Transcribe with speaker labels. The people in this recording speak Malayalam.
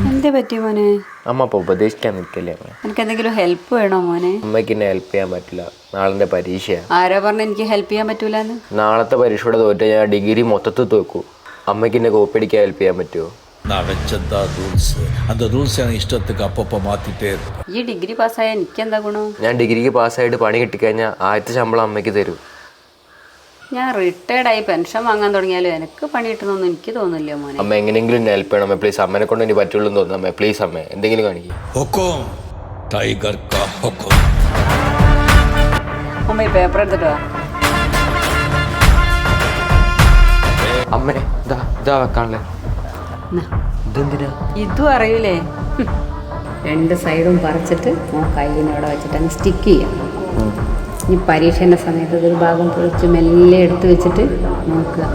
Speaker 1: എന്തേ പറ്റി മോനെ?
Speaker 2: അമ്മ അപ്പോൾ ഉപദേശിക്കാൻ നിൽക്കല്ലേ അമ്മ?
Speaker 1: എനിക്ക് എന്തെങ്കിലും ഹെൽപ്പ് വേണോ മോനെ?
Speaker 2: അമ്മയ്ക്ക് എന്നെ ഹെൽപ്പ് ചെയ്യാൻ പറ്റില്ല. നാളെ പരീക്ഷയാണ്.
Speaker 1: ആരാ പറഞ്ഞ എനിക്ക് ഹെൽപ്പ് ചെയ്യാൻ പറ്റൂലെന്ന്?
Speaker 2: നാളത്തെ പരീക്ഷയുടെ തോറ്റ ഞാൻ ഡിഗ്രി മൊത്തത്തിൽ തോക്കൂ. അമ്മയ്ക്ക് എന്നെ കോപ്പി അടിക്കാൻ ഹെൽപ്പ് ചെയ്യാൻ പറ്റുമോ?
Speaker 1: ഈ ഡിഗ്രി പാസ്സായ എനിക്കെന്താ ഗുണം?
Speaker 2: ഞാൻ ഡിഗ്രിക്ക് പാസ്സായിട്ട് പണി കിട്ടിക്കഴിഞ്ഞാൽ ആദ്യത്തെ ശമ്പളം അമ്മയ്ക്ക് തരും.
Speaker 1: ഞാൻ റിട്ടയർഡായി പെൻഷൻ വാങ്ങാൻ തുടങ്ങിയാലും എനിക്ക് പണി കിട്ടുന്നൊന്നും എനിക്ക് തോന്നില്ല മോനെ.
Speaker 2: അമ്മ എങ്ങനെയെങ്കിലും എന്നെ ഹെൽപ്പ് ചെയ്യണം അമ്മ, പ്ലീസ്. അമ്മനെ കൊണ്ട് എനിക്ക് പറ്റുള്ളൂ എന്ന് തോന്നുന്നു അമ്മ, പ്ലീസ് അമ്മ, എന്തെങ്കിലും കാണിക്കും.
Speaker 1: അമ്മ ഈ പേപ്പർ എടുത്തിട്ട് വാ.
Speaker 2: അമ്മേ ഇതാ വെക്കാണല്ലേ. ഇതെന്തിനാ?
Speaker 1: ഇതും അറിയില്ലേ? രണ്ട് സൈഡും പറിച്ചിട്ട് കയ്യിനോടെ വെച്ചിട്ട് അങ്ങ് സ്റ്റിക്ക് ചെയ്യാം. ഈ പരീക്ഷേൻ്റെ സമയത്ത് ഇതൊരു ഭാഗം പൊളിച്ച് മെല്ലെ എടുത്ത് വെച്ചിട്ട് നോക്കുക.